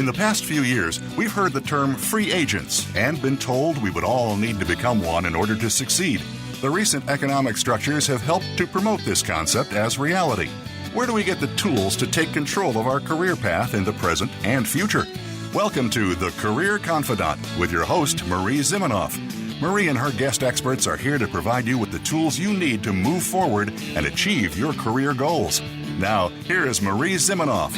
the past few years, we've heard the term free agents and been told we would all need to become one in order to succeed. The recent economic structures have helped to promote this concept as reality. Where do we get the tools to take control of our career path in the present and future? Welcome to the Career Confidante with your host, Marie Zimenoff. Marie and her guest experts are here to provide you with the tools you need to move forward and achieve your career goals. Now, here is Marie Zimenoff.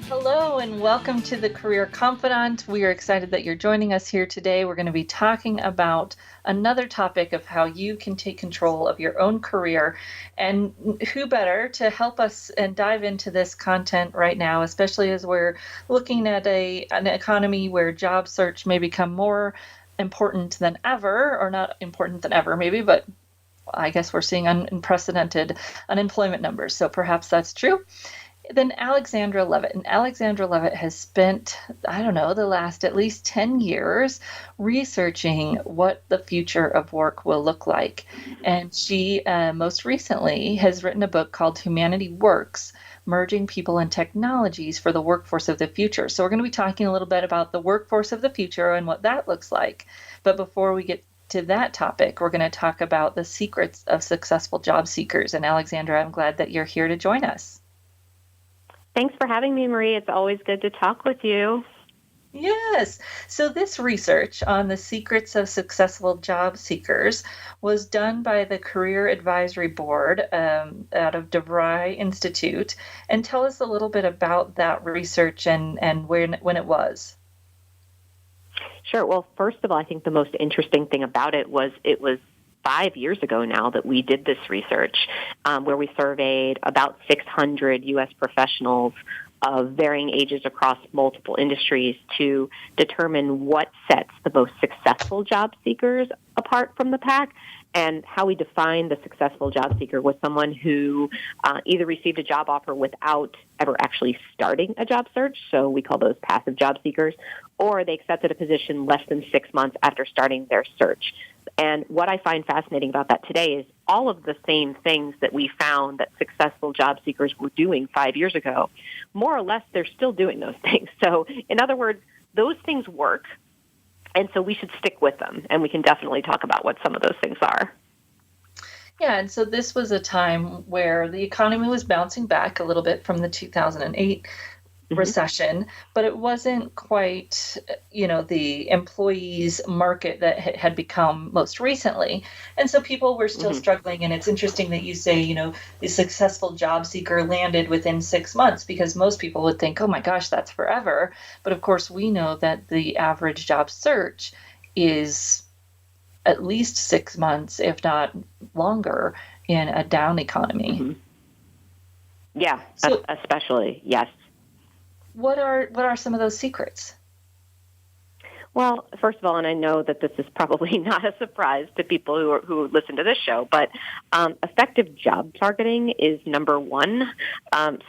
Hello and welcome to the Career Confidante. We are excited that you're joining us here today. We're going to be talking about another topic of how you can take control of your own career. And who better to help us and dive into this content right now, especially as we're looking at an economy where job search may become more important than ever, or not important than ever maybe, but I guess we're seeing unprecedented unemployment numbers. So perhaps that's true. Then Alexandra Levit. And Alexandra Levit has spent, the last at least 10 years researching what the future of work will look like. And she most recently has written a book called Humanity Works, Merging People and Technologies for the Workforce of the Future. So we're going to be talking a little bit about the workforce of the future and what that looks like. But before we get to that topic, we're going to talk about the secrets of successful job seekers. And Alexandra, I'm glad that you're here to join us. Thanks for having me, Marie. It's always good to talk with you. Yes. So this research on the secrets of successful job seekers was done by the Career Advisory Board out of DeVry Institute. And tell us a little bit about that research and when it was. Sure. Well, first of all, I think the most interesting thing about it was 5 years ago now that we did this research where we surveyed about 600 U.S. professionals of varying ages across multiple industries to determine what sets the most successful job seekers apart from the pack. And how we define the successful job seeker was someone who either received a job offer without ever actually starting a job search, so we call those passive job seekers, or they accepted a position less than 6 months after starting their search. And what I find fascinating about that today is all of the same things that we found that successful job seekers were doing 5 years ago, more or less they're still doing those things. So in other words, those things work, and so we should stick with them, and we can definitely talk about what some of those things are. Yeah, and so this was a time where the economy was bouncing back a little bit from the 2008 recession, but it wasn't quite, the employees market that had become most recently. And so people were still struggling. And it's interesting that you say, the successful job seeker landed within 6 months, because most people would think, oh my gosh, that's forever. But of course, we know that the average job search is at least 6 months, if not longer, in a down economy. Yeah, so, especially, yes. What are some of those secrets? Well, first of all, and I know that this is probably not a surprise to people who listen to this show, but effective job targeting is number one.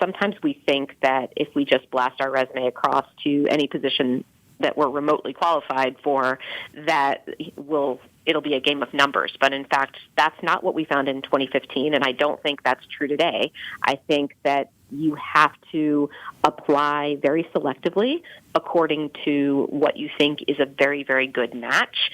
Sometimes we think that if we just blast our resume across to any position that we're remotely qualified for, that it'll be a game of numbers. But in fact, that's not what we found in 2015, and I don't think that's true today. I think that you have to apply very selectively according to what you think is a very, very good match.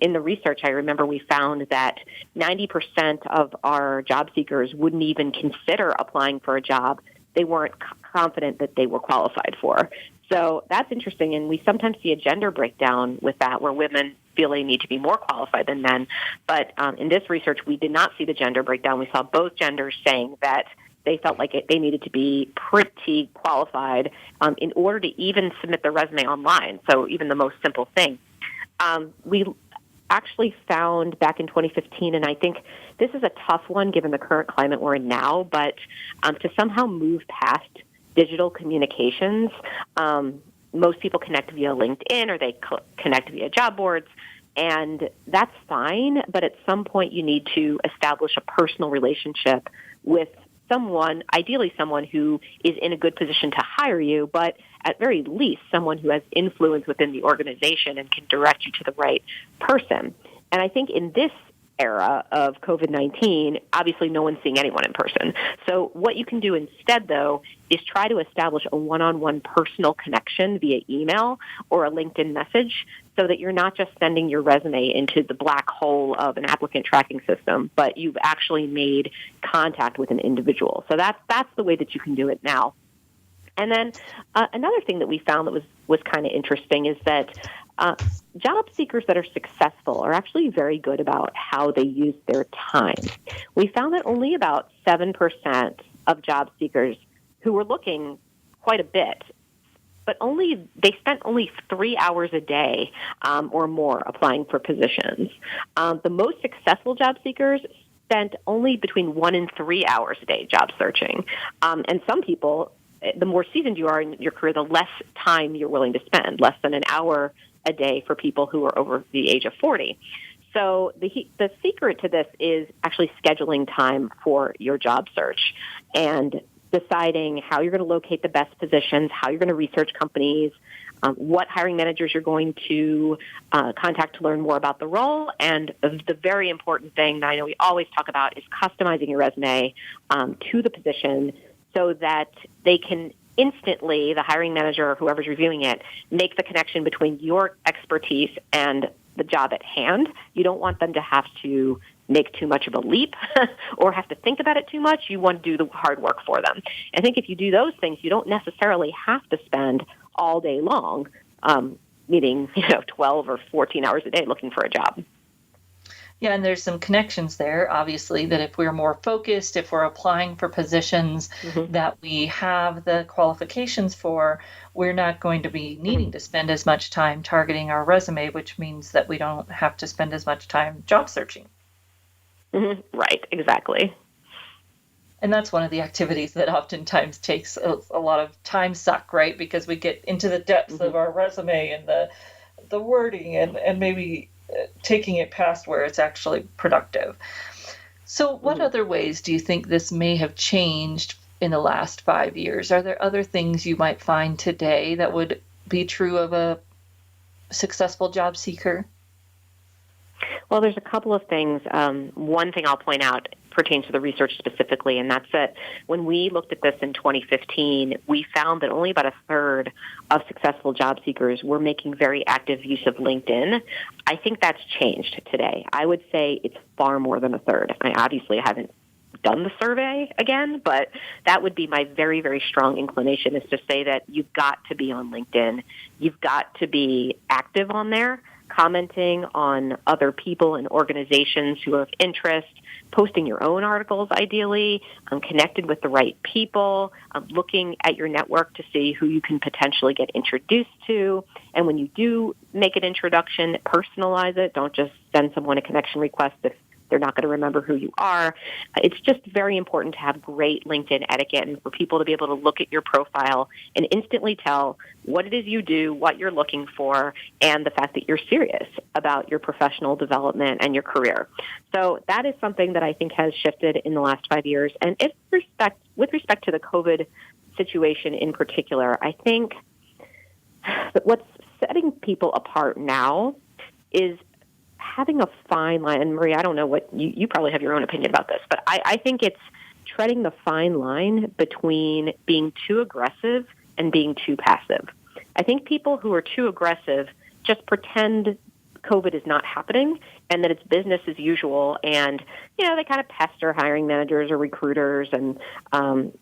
In the research, I remember we found that 90% of our job seekers wouldn't even consider applying for a job they weren't confident that they were qualified for. So that's interesting, and we sometimes see a gender breakdown with that, where women feel they need to be more qualified than men. But in this research, we did not see the gender breakdown. We saw both genders saying that they felt like they needed to be pretty qualified in order to even submit their resume online, so even the most simple thing. We actually found back in 2015, and I think this is a tough one given the current climate we're in now, but to somehow move past digital communications, most people connect via LinkedIn or they connect via job boards, and that's fine, but at some point you need to establish a personal relationship with someone, ideally someone who is in a good position to hire you, but at very least someone who has influence within the organization and can direct you to the right person. And I think in this era of COVID-19, obviously no one's seeing anyone in person. So what you can do instead, though, is try to establish a one-on-one personal connection via email or a LinkedIn message so that you're not just sending your resume into the black hole of an applicant tracking system, but you've actually made contact with an individual. So that's the way that you can do it now. And then another thing that we found that was kind of interesting is that job seekers that are successful are actually very good about how they use their time. We found that only about 7% of job seekers who were looking quite a bit, but they spent only 3 hours a day or more applying for positions. The most successful job seekers spent only between 1 and 3 hours a day job searching. And some people, the more seasoned you are in your career, the less time you're willing to spend, less than an hour a day for people who are over the age of 40. So the secret to this is actually scheduling time for your job search and deciding how you're going to locate the best positions, how you're going to research companies, what hiring managers you're going to contact to learn more about the role. And the very important thing that I know we always talk about is customizing your resume to the position so that they can instantly, the hiring manager or whoever's reviewing it, make the connection between your expertise and the job at hand. You don't want them to have to make too much of a leap or have to think about it too much. You want to do the hard work for them. I think if you do those things, you don't necessarily have to spend all day long, meaning 12 or 14 hours a day looking for a job. Yeah, and there's some connections there, obviously, that if we're more focused, if we're applying for positions that we have the qualifications for, we're not going to be needing to spend as much time targeting our resume, which means that we don't have to spend as much time job searching. Right, exactly. And that's one of the activities that oftentimes takes a lot of time suck, right? Because we get into the depths of our resume and the wording and maybe taking it past where it's actually productive. So what other ways do you think this may have changed in the last 5 years? Are there other things you might find today that would be true of a successful job seeker? Well, there's a couple of things. One thing I'll point out pertains to the research specifically, and that's that when we looked at this in 2015, we found that only about a third of successful job seekers were making very active use of LinkedIn. I think that's changed today. I would say it's far more than a third. I obviously haven't done the survey again, but that would be my very, very strong inclination is to say that you've got to be on LinkedIn. You've got to be active on there, commenting on other people and organizations who are of interest, posting your own articles, ideally, connected with the right people, looking at your network to see who you can potentially get introduced to. And when you do make an introduction, personalize it. Don't just send someone a connection request if they're not going to remember who you are. It's just very important to have great LinkedIn etiquette and for people to be able to look at your profile and instantly tell what it is you do, what you're looking for, and the fact that you're serious about your professional development and your career. So that is something that I think has shifted in the last 5 years. And with respect to the COVID situation in particular, I think that what's setting people apart now is having a fine line, and Marie, I don't know what, you probably have your own opinion about this, but I think it's treading the fine line between being too aggressive and being too passive. I think people who are too aggressive just pretend COVID is not happening and that it's business as usual, and, they kind of pester hiring managers or recruiters, and,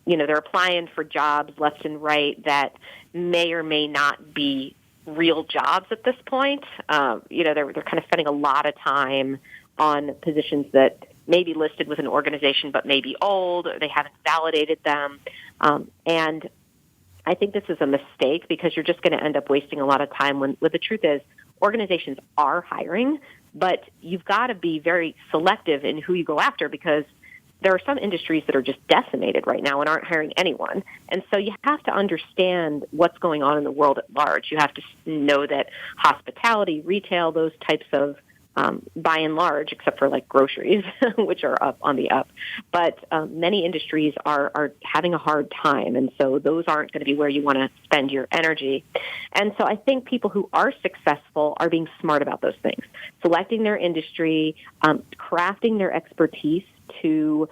they're applying for jobs left and right that may or may not be real jobs at this point. They're kind of spending a lot of time on positions that may be listed with an organization but may be old, or they haven't validated them. And I think this is a mistake because you're just going to end up wasting a lot of time when the truth is organizations are hiring, but you've got to be very selective in who you go after because there are some industries that are just decimated right now and aren't hiring anyone. And so you have to understand what's going on in the world at large. You have to know that hospitality, retail, those types of by and large, except for like groceries, which are up on the up. But many industries are having a hard time, and so those aren't going to be where you want to spend your energy. And so I think people who are successful are being smart about those things, selecting their industry, crafting their expertise to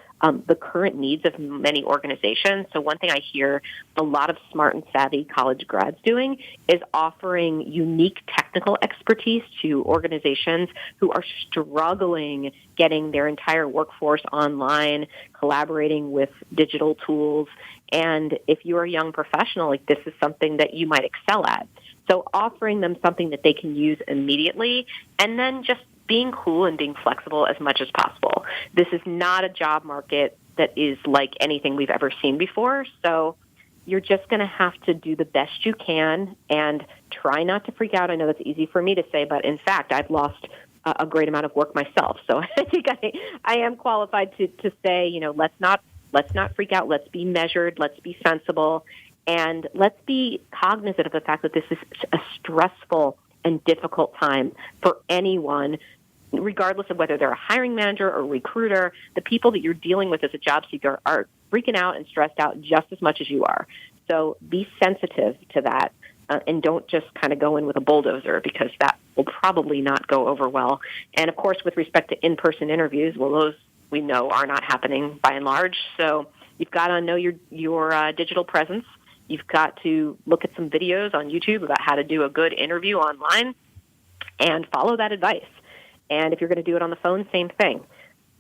the current needs of many organizations. So one thing I hear a lot of smart and savvy college grads doing is offering unique technical expertise to organizations who are struggling getting their entire workforce online, collaborating with digital tools. And if you're a young professional, like this is something that you might excel at. So offering them something that they can use immediately, and then just being cool and being flexible as much as possible. This is not a job market that is like anything we've ever seen before. So you're just going to have to do the best you can and try not to freak out. I know that's easy for me to say, but in fact, I've lost a great amount of work myself. So I think I am qualified to say, let's not freak out. Let's be measured. Let's be sensible. And let's be cognizant of the fact that this is a stressful and difficult time for anyone, regardless of whether they're a hiring manager or recruiter. The people that you're dealing with as a job seeker are freaking out and stressed out just as much as you are. So be sensitive to that and don't just kind of go in with a bulldozer, because that will probably not go over well. And, of course, with respect to in-person interviews, well, those we know are not happening by and large. So you've got to know your digital presence. You've got to look at some videos on YouTube about how to do a good interview online and follow that advice. And if you're going to do it on the phone, same thing.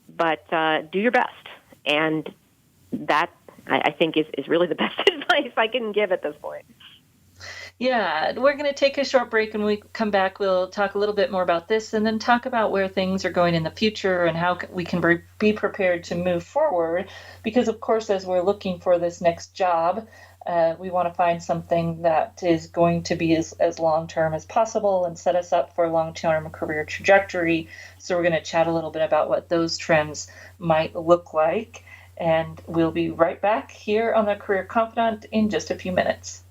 But do your best. And that, I think, is really the best advice I can give at this point. Yeah, we're going to take a short break, and when we come back, we'll talk a little bit more about this and then talk about where things are going in the future and how we can be prepared to move forward. Because, of course, as we're looking for this next job, we want to find something that is going to be as long-term as possible and set us up for a long-term career trajectory. So we're going to chat a little bit about what those trends might look like. And we'll be right back here on the Career Confidant in just a few minutes.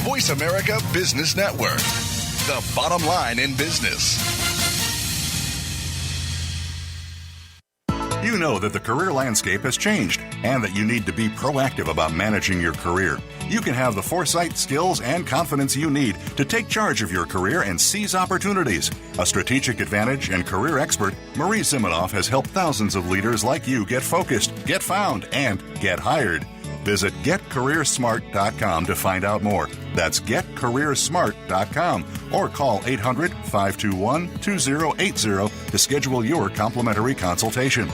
Voice America Business Network, the bottom line in business. You know that the career landscape has changed and that you need to be proactive about managing your career. You can have the foresight, skills, and confidence you need to take charge of your career and seize opportunities. A strategic advantage and career expert, Marie Zimenoff has helped thousands of leaders like you get focused, get found, and get hired. Visit getcareersmart.com to find out more. That's getcareersmart.com or call 800-521-2080 to schedule your complimentary consultation.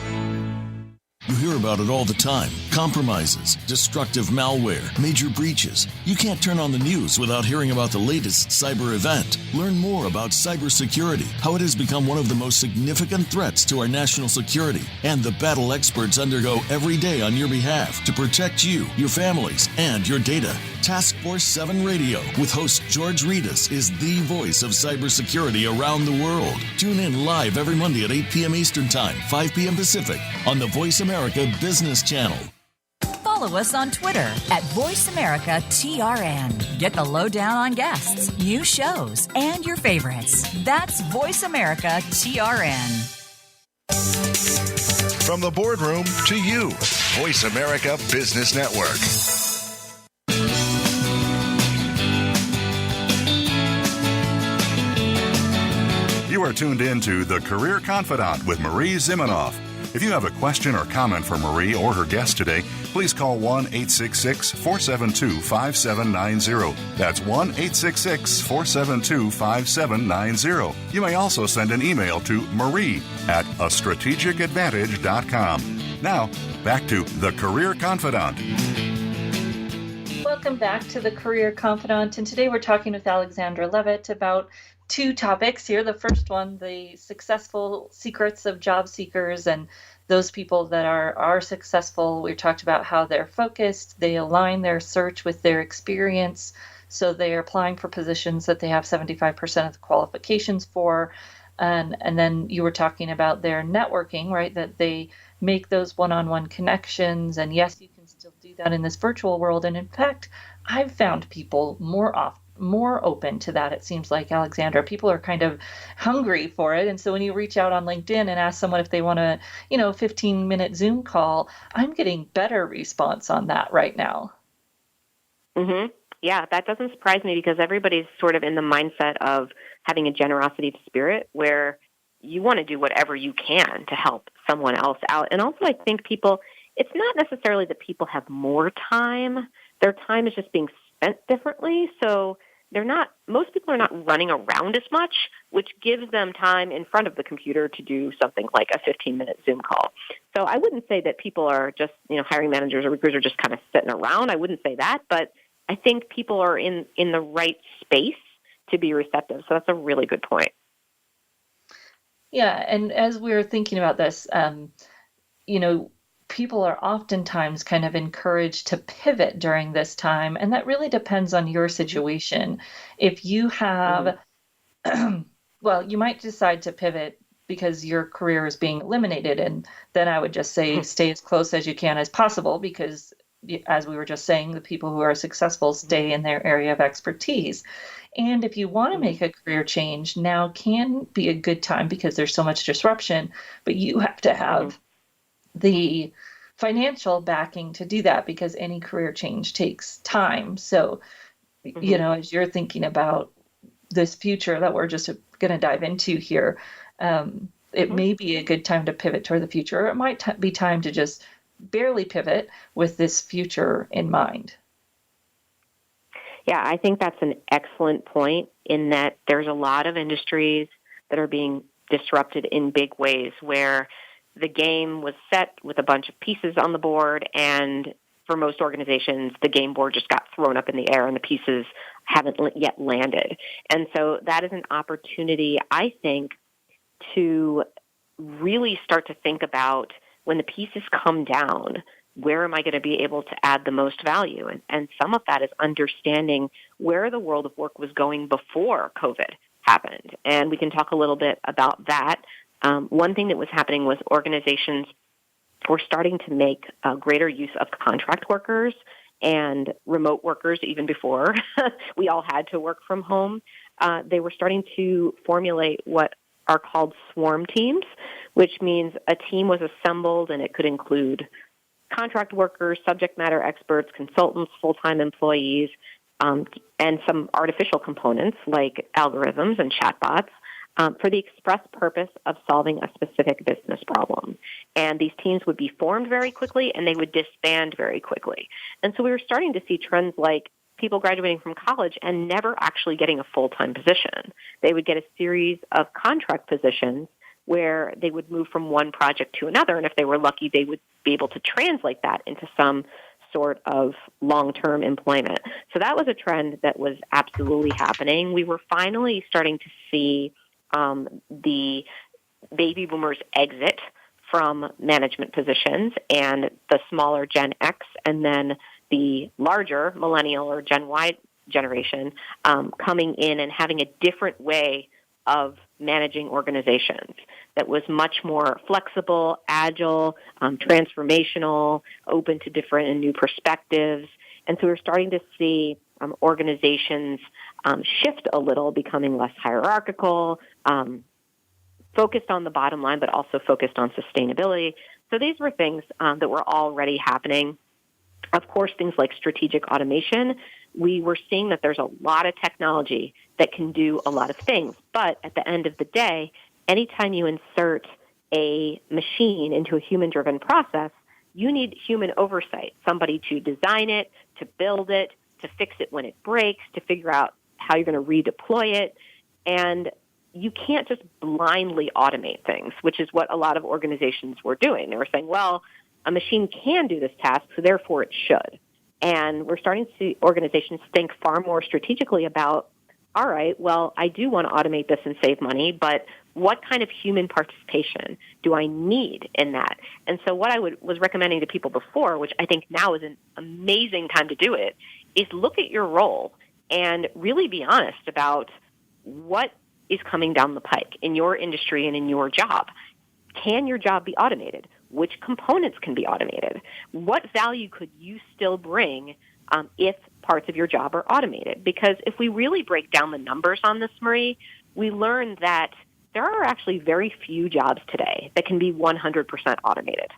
You hear about it all the time. Compromises, destructive malware, major breaches. You can't turn on the news without hearing about the latest cyber event. Learn more about cybersecurity, how it has become one of the most significant threats to our national security, and the battle experts undergo every day on your behalf to protect you, your families, and your data. Task Force 7 Radio with host George Reedus is the voice of cybersecurity around the world. Tune in live every Monday at 8 p.m. Eastern Time, 5 p.m. Pacific on the Voice America Business Channel. Follow us on Twitter at VoiceAmericaTRN. Get the lowdown on guests, new shows, and your favorites. That's VoiceAmericaTRN. From the boardroom to you, Voice America Business Network. You are tuned in to The Career Confidant with Marie Zimenoff. If you have a question or comment for Marie or her guest today, please call 1-866-472-5790. That's 1-866-472-5790. You may also send an email to marie@astrategicadvantage.com. Now, back to The Career Confidant. Welcome back to the Career Confidant, and today we're talking with Alexandra Levit about two topics here. The first one, the successful secrets of job seekers and those people that are successful. We talked about how they're focused, they align their search with their experience, so they are applying for positions that they have 75% of the qualifications for. And then you were talking about their networking, right? That they make those one-on-one connections. And yes, you can still do that in this virtual world. And in fact, I've found people more open to that. It seems like, Alexandra, people are kind of hungry for it. And so when you reach out on LinkedIn and ask someone if they want a, 15-minute Zoom call, I'm getting better response on that right now. Mm-hmm. Yeah, that doesn't surprise me because everybody's sort of in the mindset of having a generosity spirit where you want to do whatever you can to help someone else out. And also I think it's not necessarily that people have more time. Their time is just being spent differently. So most people are not running around as much, which gives them time in front of the computer to do something like a 15-minute Zoom call. So I wouldn't say that people are just, hiring managers or recruiters are just kind of sitting around. I wouldn't say that, but I think people are in the right space to be receptive. So that's a really good point. Yeah, and as we're thinking about this, people are oftentimes kind of encouraged to pivot during this time, and that really depends on your situation. If you have, well, you might decide to pivot because your career is being eliminated, and then I would just say stay as close as you can as possible because, as we were just saying, the people who are successful stay in their area of expertise. And if you want to make a career change, now can be a good time because there's so much disruption, but you have to have the financial backing to do that because any career change takes time. So, as you're thinking about this future that we're just going to dive into here, it may be a good time to pivot toward the future. Or it might be time to just barely pivot with this future in mind. Yeah, I think that's an excellent point in that there's a lot of industries that are being disrupted in big ways where the game was set with a bunch of pieces on the board, and for most organizations, the game board just got thrown up in the air and the pieces haven't yet landed. And so that is an opportunity, I think, to really start to think about when the pieces come down, where am I going to be able to add the most value? And some of that is understanding where the world of work was going before COVID happened. And we can talk a little bit about that. One thing that was happening was organizations were starting to make greater use of contract workers and remote workers even before we all had to work from home. They were starting to formulate what are called swarm teams, which means a team was assembled and it could include contract workers, subject matter experts, consultants, full-time employees, and some artificial components like algorithms and chatbots for the express purpose of solving a specific business problem. And these teams would be formed very quickly and they would disband very quickly. And so we were starting to see trends like people graduating from college and never actually getting a full-time position. They would get a series of contract positions where they would move from one project to another, and if they were lucky, they would be able to translate that into some sort of long-term employment. So that was a trend that was absolutely happening. We were finally starting to see the baby boomers exit from management positions and the smaller Gen X and then the larger millennial or Gen Y generation coming in and having a different way of managing organizations that was much more flexible, agile, transformational, open to different and new perspectives. And so we're starting to see organizations shift a little, becoming less hierarchical, focused on the bottom line, but also focused on sustainability. So these were things that were already happening. Of course, things like strategic automation, we were seeing that there's a lot of technology that can do a lot of things. But at the end of the day, anytime you insert a machine into a human-driven process, you need human oversight, somebody to design it, to build it, to fix it when it breaks, to figure out how you're going to redeploy it. And you can't just blindly automate things, which is what a lot of organizations were doing. They were saying, well, a machine can do this task, so therefore it should. And we're starting to see organizations think far more strategically about, all right, well, I do want to automate this and save money, but what kind of human participation do I need in that? And so what I was recommending to people before, which I think now is an amazing time to do it, is look at your role and really be honest about what is coming down the pike in your industry and in your job. Can your job be automated? which components can be automated? What value could you still bring if parts of your job are automated? Because if we really break down the numbers on this, Marie, we learn that there are actually very few jobs today that can be 100% automated.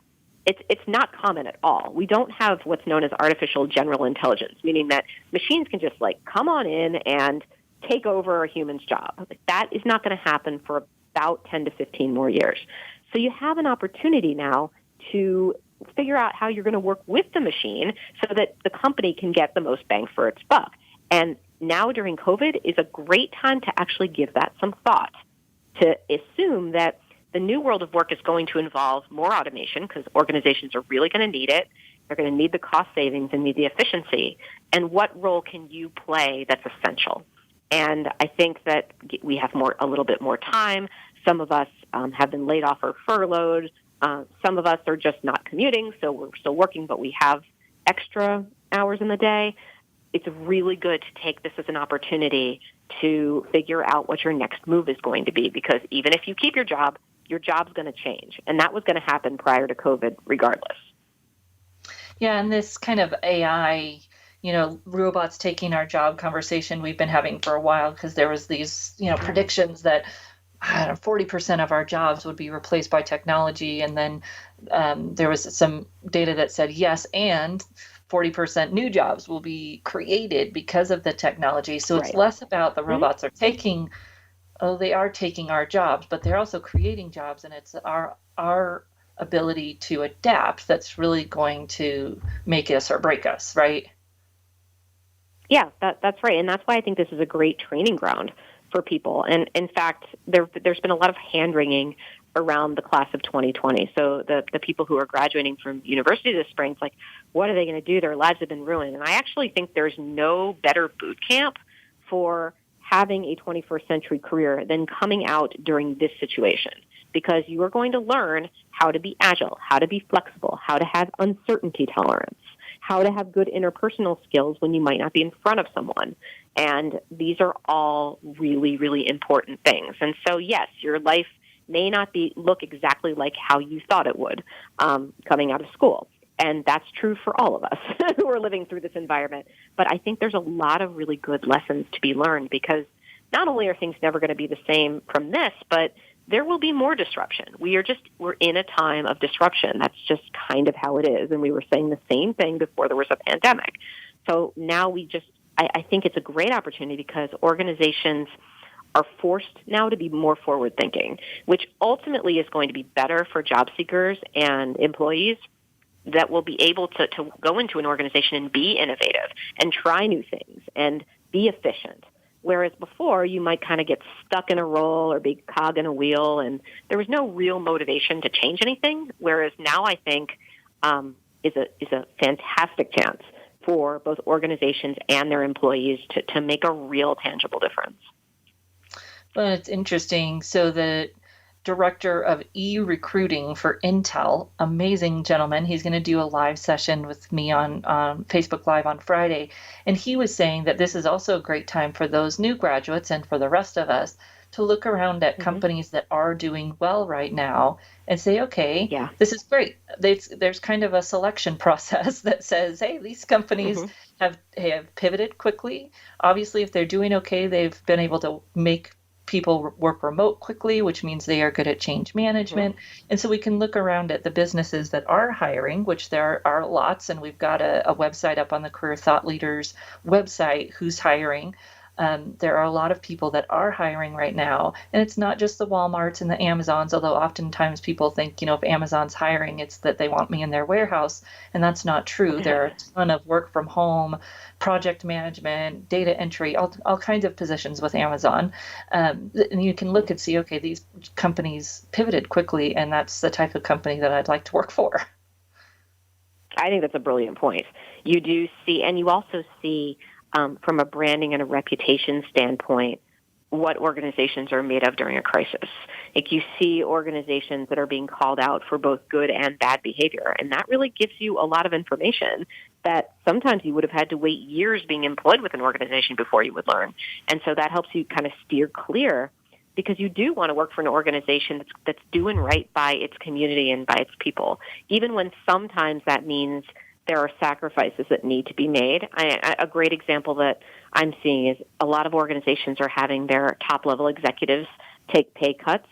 It's not common at all. We don't have what's known as artificial general intelligence, meaning that machines can just come on in and take over a human's job. That is not going to happen for about 10 to 15 more years. So you have an opportunity now to figure out how you're going to work with the machine so that the company can get the most bang for its buck. And now during COVID is a great time to actually give that some thought, to assume that the new world of work is going to involve more automation because organizations are really going to need it. They're going to need the cost savings and need the efficiency. And what role can you play that's essential? And I think that we have a little bit more time. Some of us have been laid off or furloughed. Some of us are just not commuting, so we're still working, but we have extra hours in the day. It's really good to take this as an opportunity to figure out what your next move is going to be, because even if you keep your job's going to change. And that was going to happen prior to COVID regardless. Yeah, and this kind of AI, robots taking our job conversation we've been having for a while, because there was these, predictions that 40% of our jobs would be replaced by technology. And then there was some data that said, yes, and 40% new jobs will be created because of the technology. So it's less about the robots are taking our jobs, but they're also creating jobs, and it's our ability to adapt that's really going to make us or break us, right? Yeah, that's right. And that's why I think this is a great training ground for people. And in fact, there's been a lot of hand-wringing around the class of 2020. So the people who are graduating from university this spring, it's like, what are they going to do? Their lives have been ruined. And I actually think there's no better boot camp for having a 21st century career than coming out during this situation, because you are going to learn how to be agile, how to be flexible, how to have uncertainty tolerance, how to have good interpersonal skills when you might not be in front of someone. And these are all really, really important things. And so, yes, your life may not look exactly like how you thought it would coming out of school. And that's true for all of us who are living through this environment. But I think there's a lot of really good lessons to be learned, because not only are things never going to be the same from this, but there will be more disruption. We're in a time of disruption. That's just kind of how it is. And we were saying the same thing before there was a pandemic. So now I think it's a great opportunity, because organizations are forced now to be more forward-thinking, which ultimately is going to be better for job seekers and employees that will be able to go into an organization and be innovative and try new things and be efficient. Whereas before, you might kind of get stuck in a role or be cog in a wheel, and there was no real motivation to change anything. Whereas now, I think is a fantastic chance for both organizations and their employees to make a real tangible difference. Well, it's interesting. So the director of e-recruiting for Intel, amazing gentleman. He's going to do a live session with me on Facebook Live on Friday. And he was saying that this is also a great time for those new graduates and for the rest of us to look around at companies that are doing well right now and say, okay, this is great. There's kind of a selection process that says, hey, these companies have pivoted quickly. Obviously, if they're doing okay, they've been able to make people work remote quickly, which means they are good at change management. And so we can look around at the businesses that are hiring, which there are lots. And we've got a website up on the Career Thought Leaders website who's hiring. There are a lot of people that are hiring right now. And it's not just the Walmarts and the Amazons, although oftentimes people think, if Amazon's hiring, it's that they want me in their warehouse. And that's not true. There are a ton of work from home, project management, data entry, all kinds of positions with Amazon. And you can look and see, okay, these companies pivoted quickly, and that's the type of company that I'd like to work for. I think that's a brilliant point. You do see, and you also see from a branding and a reputation standpoint, what organizations are made of during a crisis. Like, you see organizations that are being called out for both good and bad behavior, and that really gives you a lot of information that sometimes you would have had to wait years being employed with an organization before you would learn. And so that helps you kind of steer clear because you do want to work for an organization that's doing right by its community and by its people, even when sometimes that means there are sacrifices that need to be made. A great example that I'm seeing is a lot of organizations are having their top-level executives take pay cuts.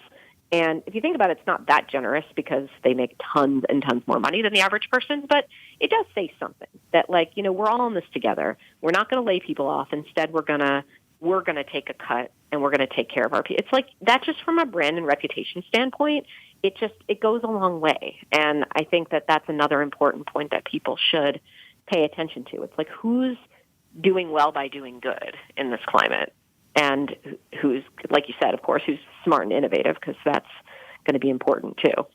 And if you think about it, it's not that generous because they make tons and tons more money than the average person, but it does say something that, like, you know, we're all in this together. We're not going to lay people off. Instead, we're going to take a cut and we're going to take care of our people. It's like that, just from a brand and reputation standpoint, it goes a long way. And I think that that's another important point that people should pay attention to. It's like, who's doing well by doing good in this climate? And who's, like you said, of course, who's smart and innovative, because that's going to be important too.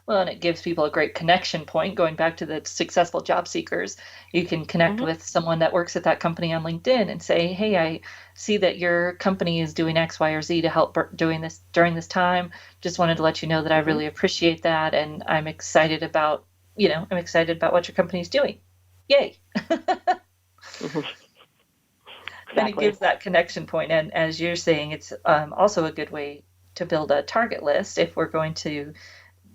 Well, and it gives people a great connection point. Going back to the successful job seekers, you can connect with someone that works at that company on LinkedIn and say, hey, I see that your company is doing X, Y, or Z to help doing this during this time. Just wanted to let you know that I really appreciate that. And I'm excited about, what your company's doing. Yay. And it gives that connection point. And as you're saying, it's also a good way to build a target list. If we're going to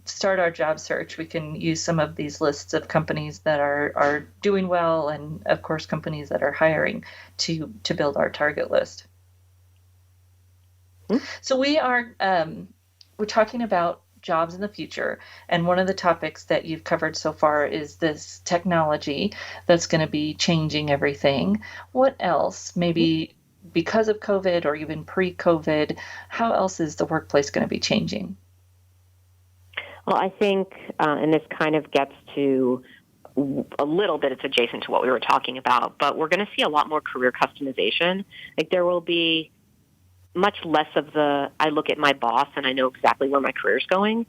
start our job search, we can use some of these lists of companies that are doing well, and of course companies that are hiring to build our target list. So we're talking about jobs in the future, and one of the topics that you've covered so far is this technology that's going to be changing everything. What else, maybe because of COVID or even pre-COVID, how else is the workplace going to be changing? Well, I think, and this kind of gets to a little bit, it's adjacent to what we were talking about, but we're going to see a lot more career customization. Like, there will be much less of I look at my boss and I know exactly where my career is going.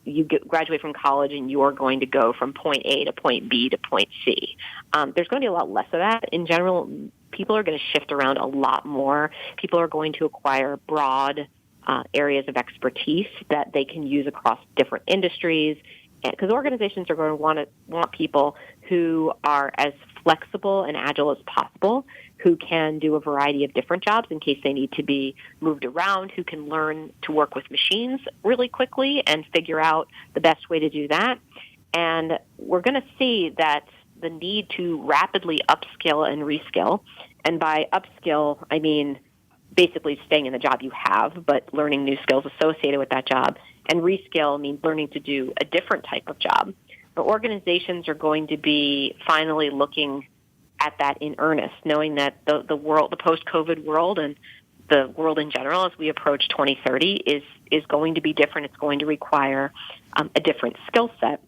You graduate from college and you're going to go from point A to point B to point C. There's going to be a lot less of that. In general, people are going to shift around a lot more. People are going to acquire broad areas of expertise that they can use across different industries, because organizations are going to want people who are as flexible and agile as possible, who can do a variety of different jobs in case they need to be moved around, who can learn to work with machines really quickly and figure out the best way to do that. And we're going to see that the need to rapidly upskill and reskill, and by upskill, I mean basically staying in the job you have, but learning new skills associated with that job. And reskill means learning to do a different type of job. But organizations are going to be finally looking at that in earnest, knowing that the world, the post-COVID world and the world in general as we approach 2030 is going to be different. It's going to require a different skill set.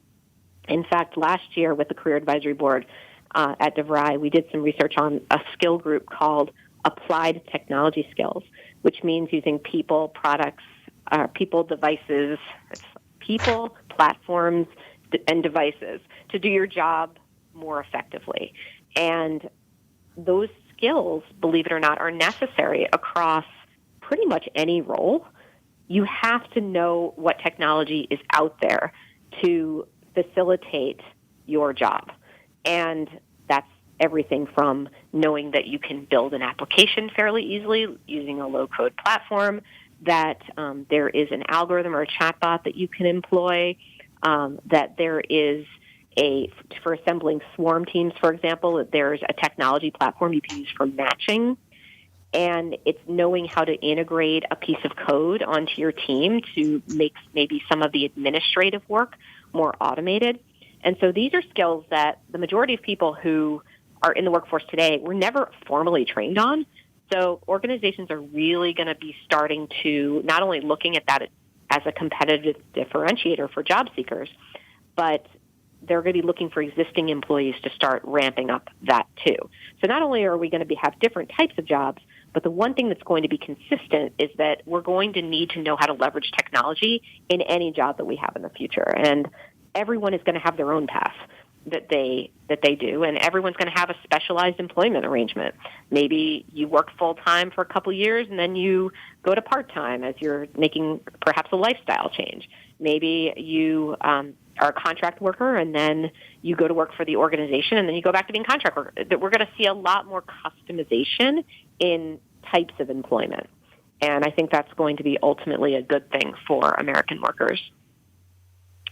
In fact, last year with the Career Advisory Board at DeVry, we did some research on a skill group called Applied Technology Skills, which means using people, products, people, devices, people, platforms, and devices to do your job more effectively. And those skills, believe it or not, are necessary across pretty much any role. You have to know what technology is out there to facilitate your job. And that's everything from knowing that you can build an application fairly easily using a low-code platform, that there is an algorithm or a chatbot that you can employ, that there is for assembling swarm teams, for example, there's a technology platform you can use for matching. And it's knowing how to integrate a piece of code onto your team to make maybe some of the administrative work more automated. And so these are skills that the majority of people who are in the workforce today were never formally trained on. So organizations are really going to be starting to not only looking at that as a competitive differentiator for job seekers, but they're going to be looking for existing employees to start ramping up that too. So not only are we going to have different types of jobs, but the one thing that's going to be consistent is that we're going to need to know how to leverage technology in any job that we have in the future. And everyone is going to have their own path that they do, and everyone's going to have a specialized employment arrangement. Maybe you work full-time for a couple years, and then you go to part-time as you're making perhaps a lifestyle change. Maybe you are a contract worker, and then you go to work for the organization, and then you go back to being a contract worker. We're going to see a lot more customization in types of employment. And I think that's going to be ultimately a good thing for American workers.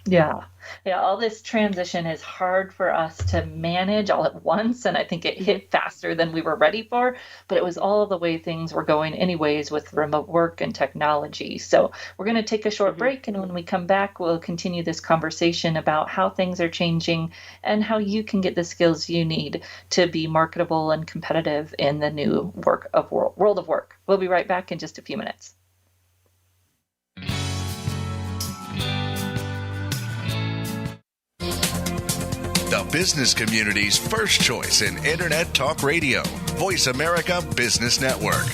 Yeah. Yeah. All this transition is hard for us to manage all at once. And I think it hit faster than we were ready for, but it was all the way things were going anyways with remote work and technology. So we're going to take a short break. And when we come back, we'll continue this conversation about how things are changing and how you can get the skills you need to be marketable and competitive in the new world of work. We'll be right back in just a few minutes. The business community's first choice in Internet Talk Radio. Voice America Business Network.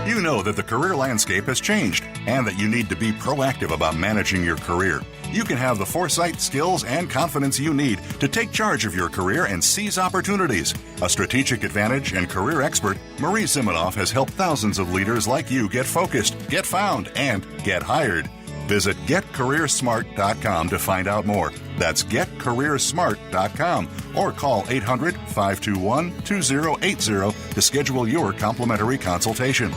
You know that the career landscape has changed and that you need to be proactive about managing your career. You can have the foresight, skills, and confidence you need to take charge of your career and seize opportunities. A strategic advantage and career expert, Marie Zimenoff has helped thousands of leaders like you get focused, get found, and get hired. Visit getcareersmart.com to find out more. That's getcareersmart.com or call 800-521-2080 to schedule your complimentary consultation.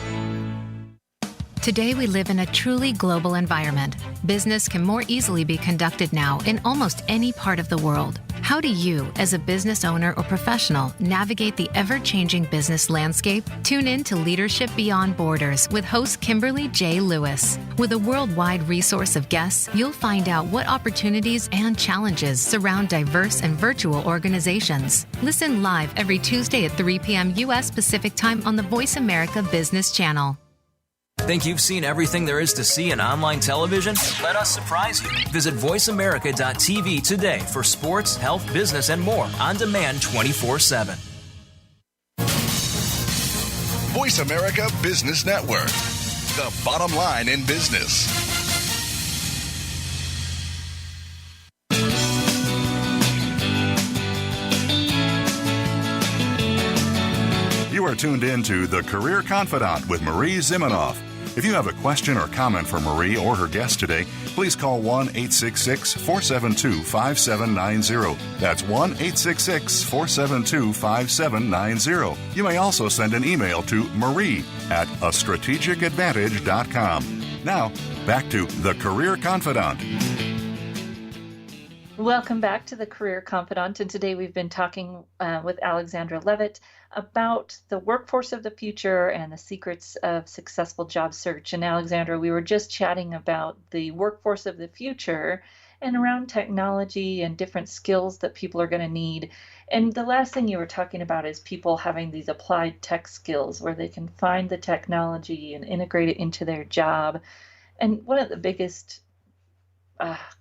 Today, we live in a truly global environment. Business can more easily be conducted now in almost any part of the world. How do you, as a business owner or professional, navigate the ever-changing business landscape? Tune in to Leadership Beyond Borders with host Kimberly J. Lewis. With a worldwide resource of guests, you'll find out what opportunities and challenges surround diverse and virtual organizations. Listen live every Tuesday at 3 p.m. U.S. Pacific Time on the Voice America Business Channel. Think you've seen everything there is to see in online television? Let us surprise you. Visit voiceamerica.tv today for sports, health, business, and more on demand 24/7. Voice America Business Network. The bottom line in business. You are tuned in to The Career Confidante with Marie Zimenoff. If you have a question or comment for Marie or her guest today, please call 1-866-472-5790. That's 1-866-472-5790. You may also send an email to marie@astrategicadvantage.com. Now, back to The Career Confidante. Welcome back to the Career Confidante, and today we've been talking with Alexandra Levit about the workforce of the future and the secrets of successful job search. And Alexandra, we were just chatting about the workforce of the future and around technology and different skills that people are going to need. And the last thing you were talking about is people having these applied tech skills where they can find the technology and integrate it into their job. And one of the biggest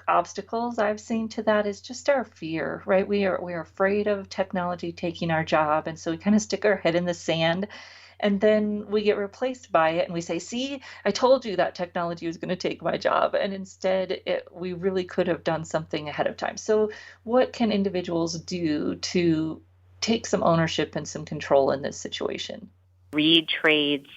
obstacles I've seen to that is just our fear, right? We're afraid of technology taking our job, and so we kind of stick our head in the sand, and then we get replaced by it, and we say, "See, I told you that technology was going to take my job," and instead, we really could have done something ahead of time. So, what can individuals do to take some ownership and some control in this situation? Read trades,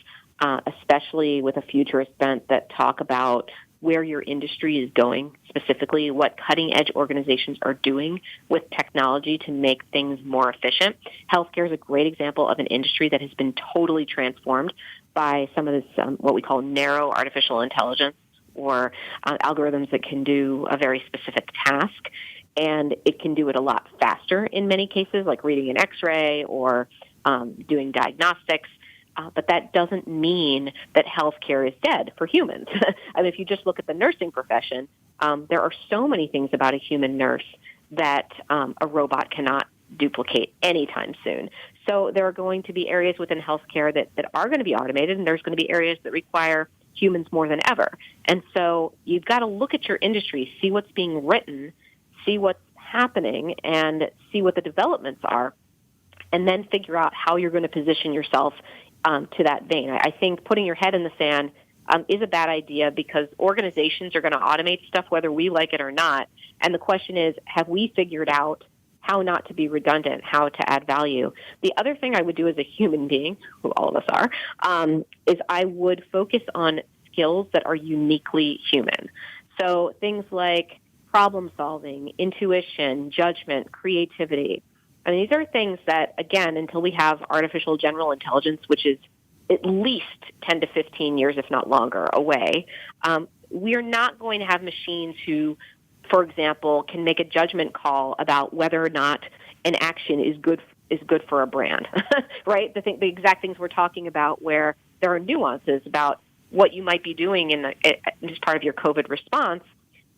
especially with a futurist bent, that talk about where your industry is going, specifically what cutting-edge organizations are doing with technology to make things more efficient. Healthcare is a great example of an industry that has been totally transformed by some of this, what we call narrow artificial intelligence, or algorithms that can do a very specific task. And it can do it a lot faster in many cases, like reading an X-ray or doing diagnostics. But that doesn't mean that healthcare is dead for humans. I mean, if you just look at the nursing profession, there are so many things about a human nurse that a robot cannot duplicate anytime soon. So there are going to be areas within healthcare that are going to be automated, and there's going to be areas that require humans more than ever. And so you've got to look at your industry, see what's being written, see what's happening, and see what the developments are, and then figure out how you're going to position yourself to that vein. I think putting your head in the sand is a bad idea because organizations are going to automate stuff whether we like it or not. And the question is, have we figured out how not to be redundant, how to add value? The other thing I would do as a human being, who all of us are, is I would focus on skills that are uniquely human. So things like problem solving, intuition, judgment, creativity. I mean, these are things that, again, until we have artificial general intelligence, which is at least 10 to 15 years, if not longer, away, we are not going to have machines who, for example, can make a judgment call about whether or not an action is good for a brand, right? The exact things we're talking about, where there are nuances about what you might be doing as part of your COVID response.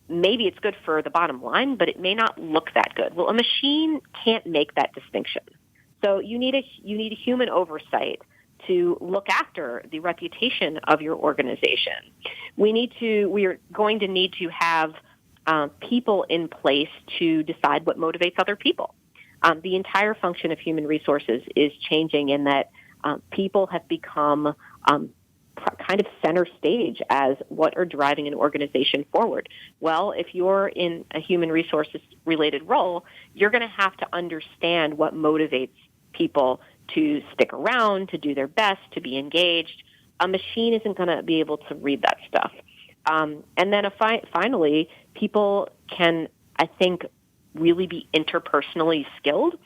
Maybe it's good for the bottom line, but it may not look that good. Well, a machine can't make that distinction. So you need a human oversight to look after the reputation of your organization. We are going to need to have people in place to decide what motivates other people. The entire function of human resources is changing in that people have become kind of center stage as what are driving an organization forward. Well, if you're in a human resources related role, you're going to have to understand what motivates people to stick around, to do their best, to be engaged. A machine isn't going to be able to read that stuff. And then finally, people can, I think, really be interpersonally skilled.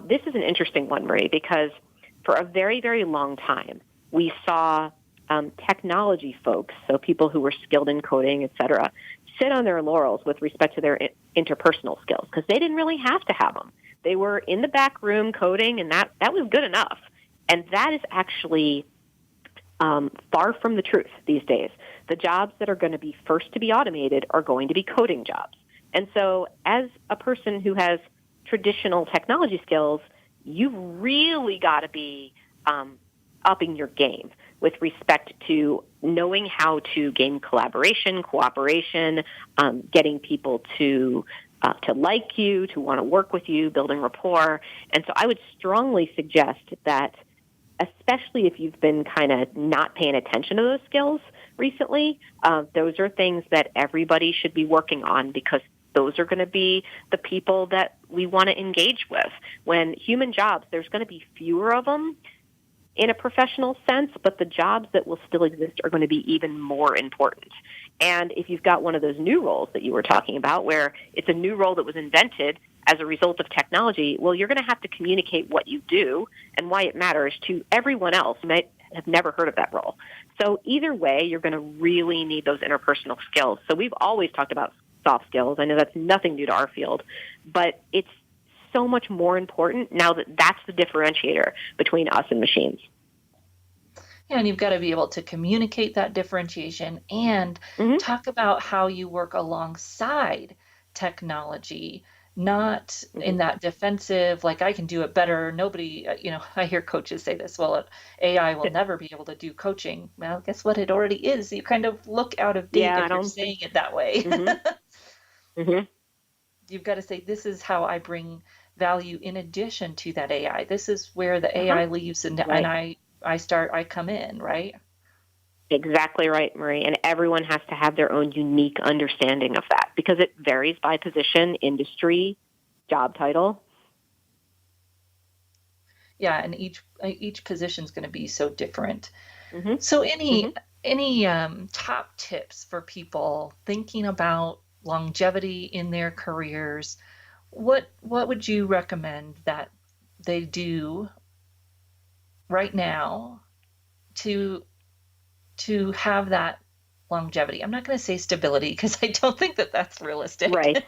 This is an interesting one, Marie, because for a very, very long time, we saw technology folks, so people who were skilled in coding, et cetera, sit on their laurels with respect to their interpersonal skills because they didn't really have to have them. They were in the back room coding, and that was good enough. And that is actually far from the truth these days. The jobs that are going to be first to be automated are going to be coding jobs. And so as a person who has traditional technology skills, you've really got to be upping your game with respect to knowing how to gain collaboration, cooperation, getting people to like you, to want to work with you, building rapport. And so I would strongly suggest that, especially if you've been kind of not paying attention to those skills recently, those are things that everybody should be working on because those are going to be the people that we want to engage with. When human jobs, there's going to be fewer of them in a professional sense, but the jobs that will still exist are going to be even more important. And if you've got one of those new roles that you were talking about, where it's a new role that was invented as a result of technology, well, you're going to have to communicate what you do and why it matters to everyone else who might have never heard of that role. So either way, you're going to really need those interpersonal skills. So we've always talked about soft skills. I know that's nothing new to our field, but it's so much more important now that that's the differentiator between us and machines. Yeah, and you've got to be able to communicate that differentiation and talk about how you work alongside technology, not in that defensive, like I can do it better. Nobody, I hear coaches say this, well, AI will never be able to do coaching. Well, guess what? It already is. You kind of look out of date if you're saying it that way. You've got to say, this is how I bring value in addition to that AI. This is where the AI leaves and I come in, right? Exactly right, Marie. And everyone has to have their own unique understanding of that because it varies by position, industry, job title. Yeah, and each position is going to be so different. So any top tips for people thinking about longevity in their careers? What would you recommend that they do right now to have that longevity? I'm not going to say stability because I don't think that that's realistic. Right.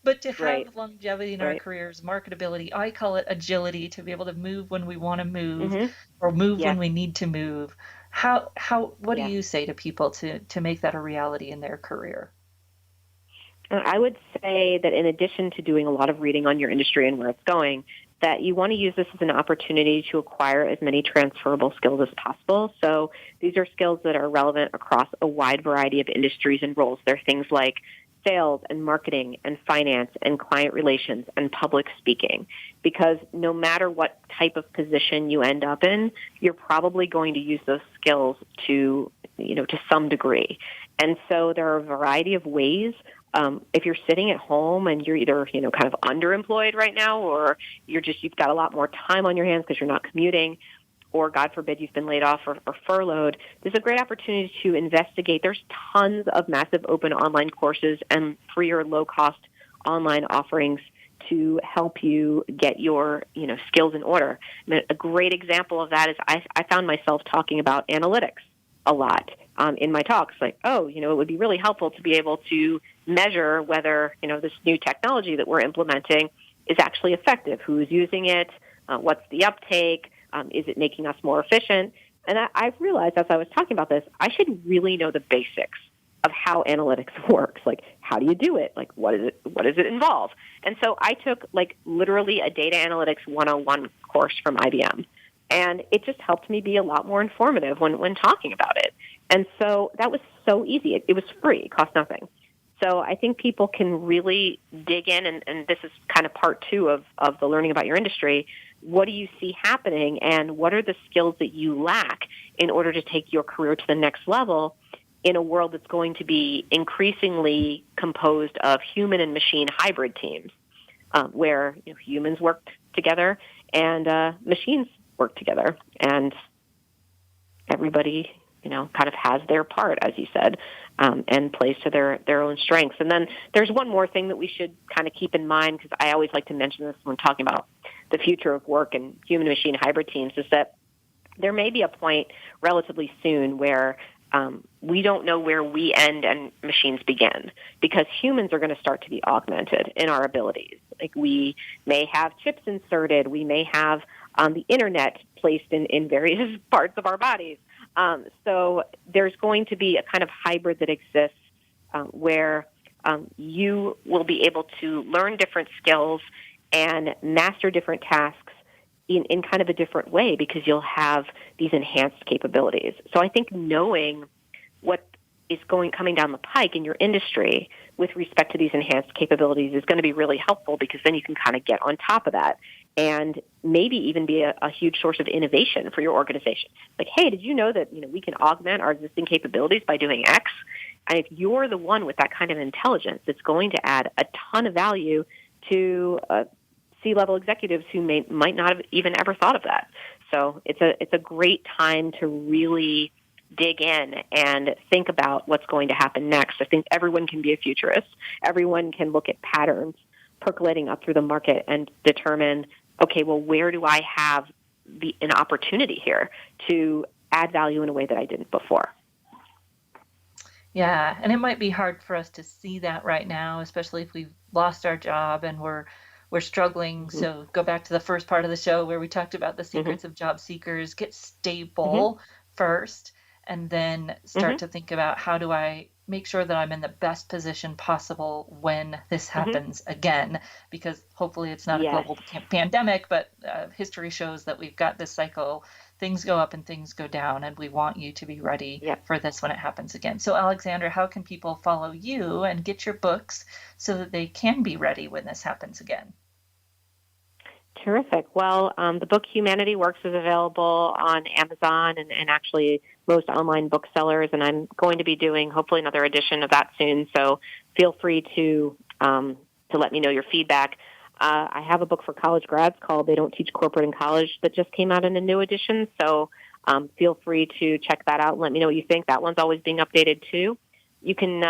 But to have longevity in our careers, marketability, I call it agility, to be able to move when we want to move or move when we need to move. What do you say to people to make that a reality in their career? I would say that in addition to doing a lot of reading on your industry and where it's going, that you want to use this as an opportunity to acquire as many transferable skills as possible. So these are skills that are relevant across a wide variety of industries and roles. They're things like sales and marketing and finance and client relations and public speaking, because no matter what type of position you end up in, you're probably going to use those skills to some degree. And so there are a variety of ways. If you're sitting at home and you're either, kind of underemployed right now, or you've got a lot more time on your hands because you're not commuting, or God forbid you've been laid off or furloughed, there's a great opportunity to investigate. There's tons of massive open online courses and free or low-cost online offerings to help you get your, skills in order. I mean, a great example of that is I found myself talking about analytics a lot in my talks. Like, it would be really helpful to be able to measure whether, this new technology that we're implementing is actually effective. Who's using it? What's the uptake? Is it making us more efficient? And I've realized as I was talking about this, I should really know the basics of how analytics works. Like, how do you do it? Like, what does it involve? And so I took literally a data analytics 101 course from IBM. And it just helped me be a lot more informative when talking about it. And so that was so easy. It was free. It cost nothing. So I think people can really dig in, and this is kind of part 2 of the learning about your industry. What do you see happening, and what are the skills that you lack in order to take your career to the next level in a world that's going to be increasingly composed of human and machine hybrid teams, where humans work together and machines work together, and everybody kind of has their part, as you said, and plays to their own strengths. And then there's one more thing that we should kind of keep in mind, because I always like to mention this when talking about the future of work and human-machine hybrid teams, is that there may be a point relatively soon where we don't know where we end and machines begin, because humans are going to start to be augmented in our abilities. Like, we may have chips inserted, we may have the internet placed in various parts of our bodies. So there's going to be a kind of hybrid that exists where you will be able to learn different skills and master different tasks in kind of a different way, because you'll have these enhanced capabilities. So I think knowing what is coming down the pike in your industry with respect to these enhanced capabilities is going to be really helpful, because then you can kind of get on top of that and maybe even be a huge source of innovation for your organization. Like, hey, did you know that we can augment our existing capabilities by doing X? And if you're the one with that kind of intelligence, it's going to add a ton of value to C-level executives who might not have even ever thought of that. So it's a great time to really dig in and think about what's going to happen next. I think everyone can be a futurist. Everyone can look at patterns percolating up through the market and determine, okay, well, where do I have an opportunity here to add value in a way that I didn't before? Yeah, and it might be hard for us to see that right now, especially if we've lost our job and we're struggling. Mm-hmm. So go back to the first part of the show where we talked about the secrets of job seekers. Get stable first, and then start to think about, how do I make sure that I'm in the best position possible when this happens again? Because hopefully it's not a global pandemic, but history shows that we've got this cycle. Things go up and things go down, and we want you to be ready for this when it happens again. So Alexandra, how can people follow you and get your books so that they can be ready when this happens again? Terrific. Well, the book Humanity Works is available on Amazon and actually most online booksellers, and I'm going to be doing hopefully another edition of that soon. So feel free to let me know your feedback. I have a book for college grads called They Don't Teach Corporate in College that just came out in a new edition. So feel free to check that out and let me know what you think. That one's always being updated too. You can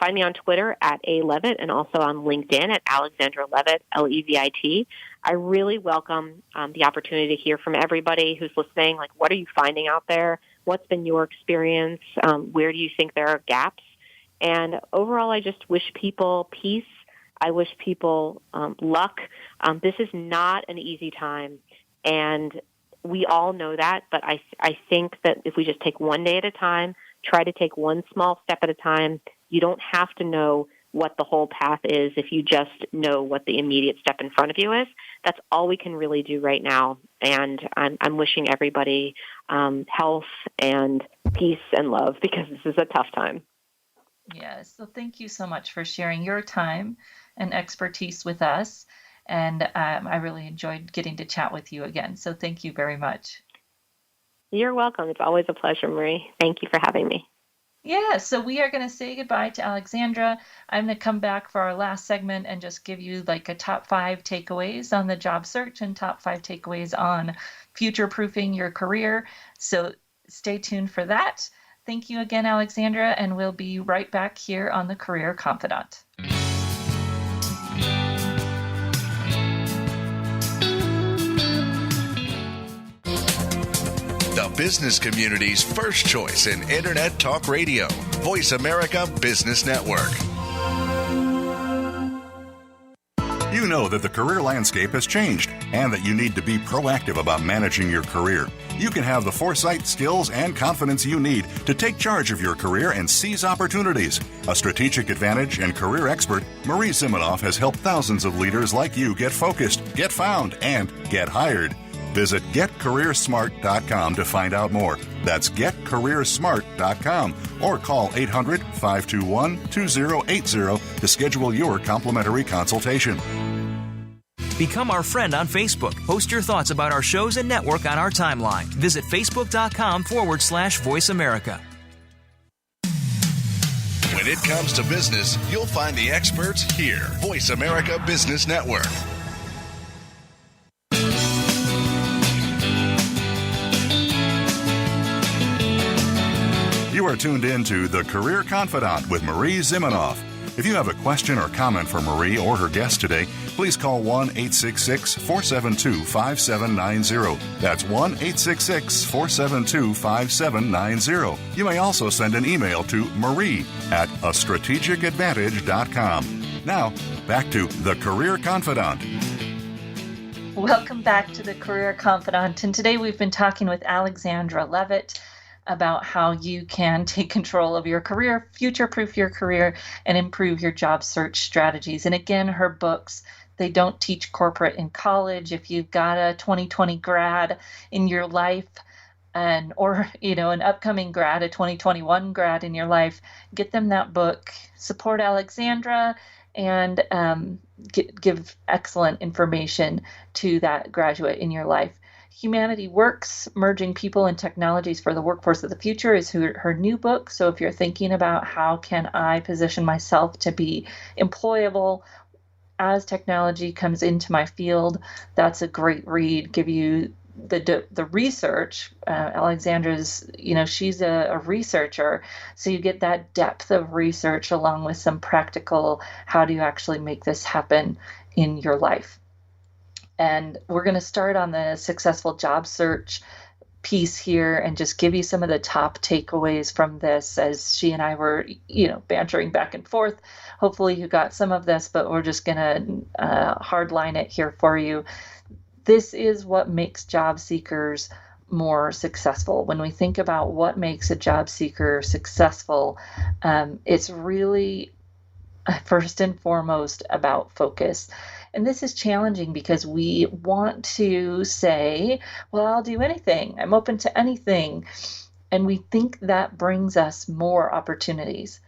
find me on Twitter at @Levit and also on LinkedIn at Alexandra Levit, Levit. I really welcome the opportunity to hear from everybody who's listening. Like, what are you finding out there? What's been your experience? Where do you think there are gaps? And overall, I just wish people peace. I wish people luck. This is not an easy time, and we all know that, but I think that if we just take one day at a time, try to take one small step at a time, you don't have to know what the whole path is if you just know what the immediate step in front of you is. That's all we can really do right now, and I'm wishing everybody health and peace and love, because this is a tough time. Yes, so thank you so much for sharing your time and expertise with us, and I really enjoyed getting to chat with you again, so thank you very much. You're welcome. It's always a pleasure, Marie. Thank you for having me. Yeah, so we are going to say goodbye to Alexandra. I'm going to come back for our last segment and just give you like a top 5 takeaways on the job search and top 5 takeaways on future-proofing your career. So stay tuned for that. Thank you again, Alexandra, and we'll be right back here on the Career Confidante. business community's first choice in Internet Talk Radio, Voice America Business Network. You know that the career landscape has changed and that you need to be proactive about managing your career. You can have the foresight, skills, and confidence you need to take charge of your career and seize opportunities. A strategic advantage and career expert, Marie Zimenoff has helped thousands of leaders like you get focused, get found, and get hired. Visit getcareersmart.com to find out more. That's getcareersmart.com or call 800-521-2080 to schedule your complimentary consultation. Become our friend on Facebook. Post your thoughts about our shows and network on our timeline. Visit facebook.com/Voice America. When it comes to business, you'll find the experts here. Voice America Business Network. You are tuned in to The Career Confidante with Marie Zimenoff. If you have a question or comment for Marie or her guest today, please call 1-866-472-5790. That's 1-866-472-5790. You may also send an email to marie@astrategicadvantage.com. Now, back to The Career Confidante. Welcome back to The Career Confidante. And today we've been talking with Alexandra Levit about how you can take control of your career, future-proof your career, and improve your job search strategies. And again, her books, they don't teach corporate in college. If you've got a 2020 grad in your life, or an upcoming grad, a 2021 grad in your life, get them that book. Support Alexandra and give excellent information to that graduate in your life. Humanity Works, Merging People and Technologies for the Workforce of the Future is her new book. So if you're thinking about how can I position myself to be employable as technology comes into my field, that's a great read. Give you the research. Alexandra's, she's a researcher. So you get that depth of research along with some practical, how do you actually make this happen in your life? And we're going to start on the successful job search piece here and just give you some of the top takeaways from this as she and I were, bantering back and forth. Hopefully you got some of this, but we're just going to hardline it here for you. This is what makes job seekers more successful. When we think about what makes a job seeker successful, it's really first and foremost about focus. And this is challenging because we want to say, well, I'll do anything. I'm open to anything. And we think that brings us more opportunities.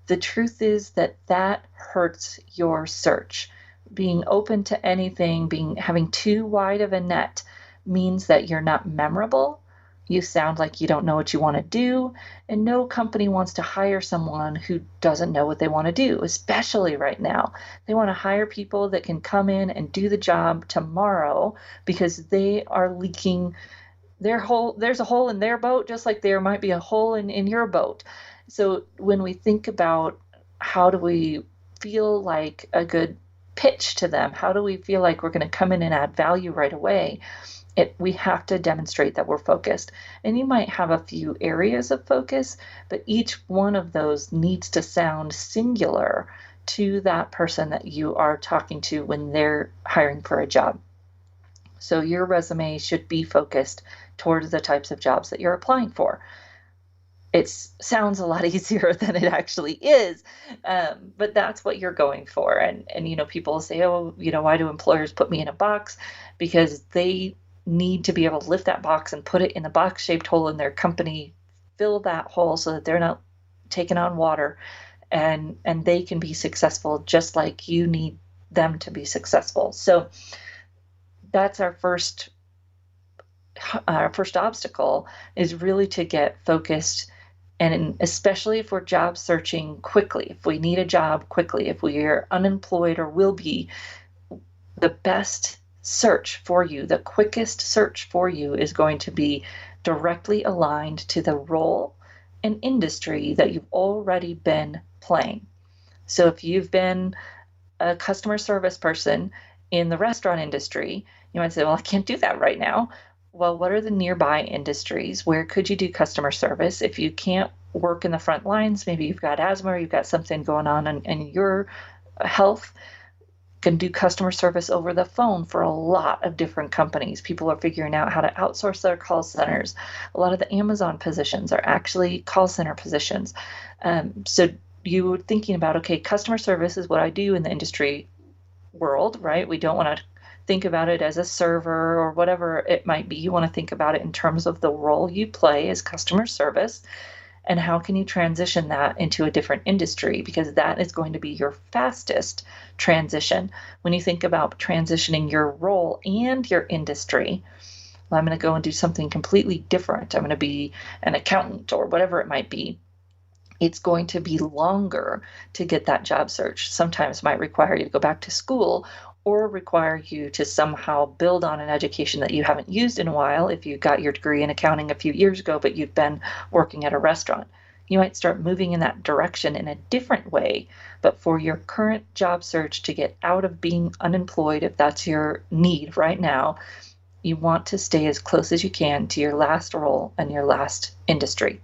The truth is that hurts your search. Being open to anything, having too wide of a net means that you're not memorable. You sound like you don't know what you want to do, and no company wants to hire someone who doesn't know what they want to do, especially right now. They want to hire people that can come in and do the job tomorrow because they are leaking their hole. There's a hole in their boat, just like there might be a hole in your boat. So when we think about how do we feel like a good pitch to them, how do we feel like we're going to come in and add value right away? We have to demonstrate that we're focused. And you might have a few areas of focus, but each one of those needs to sound singular to that person that you are talking to when they're hiring for a job. So your resume should be focused towards the types of jobs that you're applying for. It sounds a lot easier than it actually is, but that's what you're going for. And people say, why do employers put me in a box? Because they need to be able to lift that box and put it in the box-shaped hole in their company, fill that hole so that they're not taking on water, and they can be successful just like you need them to be successful. So that's our first obstacle, is really to get focused. And especially if we're job searching quickly, if we need a job quickly, if we are unemployed or will be, the best search for you, the quickest search for you is going to be directly aligned to the role and industry that you've already been playing. So if you've been a customer service person in the restaurant industry, you might say, well, I can't do that right now. well, what are the nearby industries? Where could you do customer service? If you can't work in the front lines, maybe you've got asthma or you've got something going on in your health, can do customer service over the phone for a lot of different companies. People are figuring out how to outsource their call centers. A lot of the Amazon positions are actually call center positions. So you were thinking about, okay, customer service is what I do in the industry world, right? We don't want to think about it as a server or whatever it might be. You want to think about it in terms of the role you play as customer service. And how can you transition that into a different industry? Because that is going to be your fastest transition. When you think about transitioning your role and your industry, well, I'm going to go and do something completely different. I'm going to be an accountant or whatever it might be. It's going to be longer to get that job search. Sometimes might require you to go back to school or require you to somehow build on an education that you haven't used in a while. If you got your degree in accounting a few years ago, but you've been working at a restaurant, you might start moving in that direction in a different way. But for your current job search to get out of being unemployed, if that's your need right now, you want to stay as close as you can to your last role and your last industry.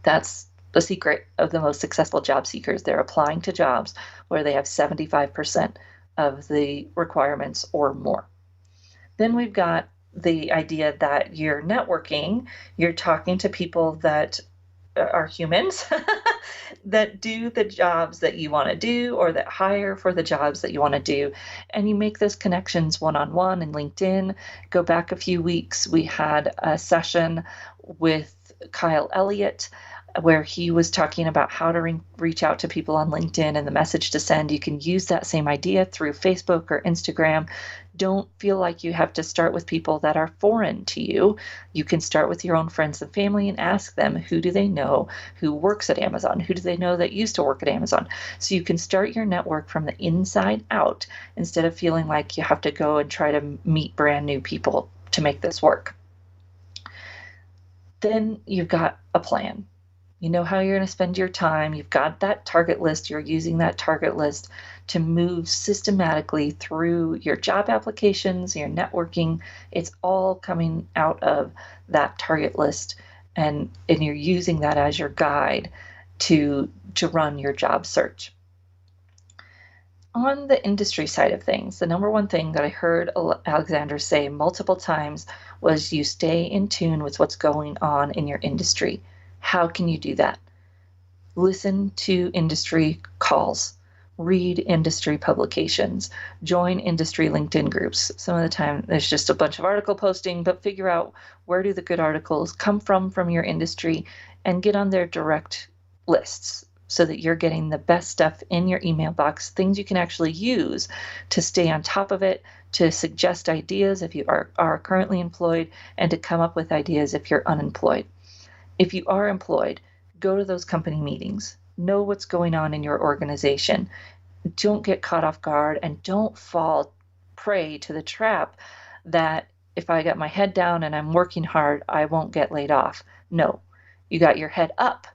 That's the secret of the most successful job seekers. They're applying to jobs where they have 75% of the requirements or more. Then we've got the idea that you're networking, you're talking to people that are humans that do the jobs that you want to do or that hire for the jobs that you want to do. And you make those connections one-on-one in LinkedIn. Go back a few weeks, we had a session with Kyle Elliott where he was talking about how to reach out to people on LinkedIn and the message to send. You can use that same idea through Facebook or Instagram. Don't feel like you have to start with people that are foreign to you. You can start with your own friends and family and ask them, who do they know who works at Amazon? Who do they know that used to work at Amazon? So you can start your network from the inside out instead of feeling like you have to go and try to meet brand new people to make this work. Then you've got a plan. You know how you're going to spend your time. You've got that target list. You're using that target list to move systematically through your job applications, your networking. It's all coming out of that target list, and you're using that as your guide to run your job search. On the industry side of things, the number one thing that I heard Alexandra say multiple times was you stay in tune with what's going on in your industry. How can you do that? Listen to industry calls, read industry publications, join industry LinkedIn groups. Some of the time there's just a bunch of article posting, but figure out where do the good articles come from your industry and get on their direct lists so that you're getting the best stuff in your email box, things you can actually use to stay on top of it, to suggest ideas if you are currently employed, and to come up with ideas if you're unemployed. If you are employed, go to those company meetings. Know what's going on in your organization. Don't get caught off guard and don't fall prey to the trap that if I got my head down and I'm working hard, I won't get laid off. No, you got your head up.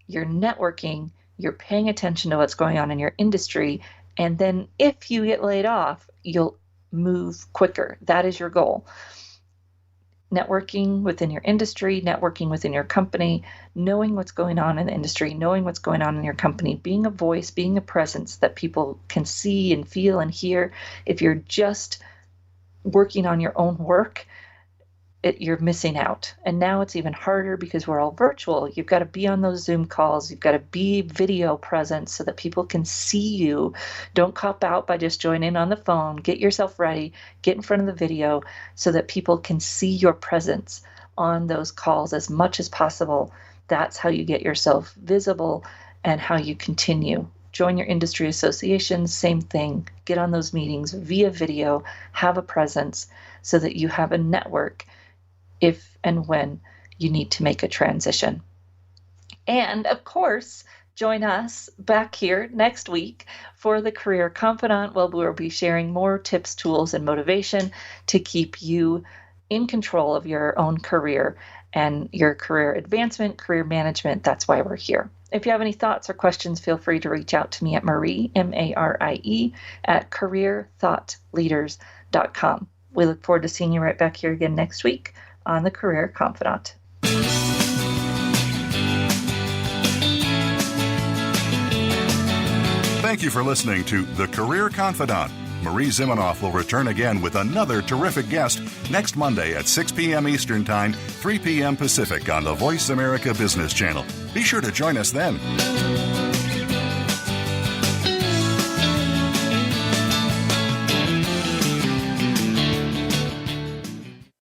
You're networking. You're paying attention to what's going on in your industry. And then if you get laid off, you'll move quicker. That is your goal. Networking within your industry, networking within your company, knowing what's going on in the industry, knowing what's going on in your company, being a voice, being a presence that people can see and feel and hear. If you're just working on your own work, you're missing out. And now it's even harder because we're all virtual. You've got to be on those Zoom calls. You've got to be video present so that people can see you. Don't cop out by just joining on the phone. Get yourself ready. Get in front of the video so that people can see your presence on those calls as much as possible. That's how you get yourself visible and how you continue. Join your industry associations, same thing. Get on those meetings via video. Have a presence so that you have a network if and when you need to make a transition. And of course, join us back here next week for the Career Confidant, where we'll be sharing more tips, tools, and motivation to keep you in control of your own career and your career advancement, career management. That's why we're here. If you have any thoughts or questions, feel free to reach out to me at Marie, Marie, at careerthoughtleaders.com. We look forward to seeing you right back here again next week on the Career Confidante. Thank you for listening to The Career Confidante. Marie Zimenoff will return again with another terrific guest next Monday at 6 p.m. Eastern Time, 3 p.m. Pacific on the Voice America Business Channel. Be sure to join us then.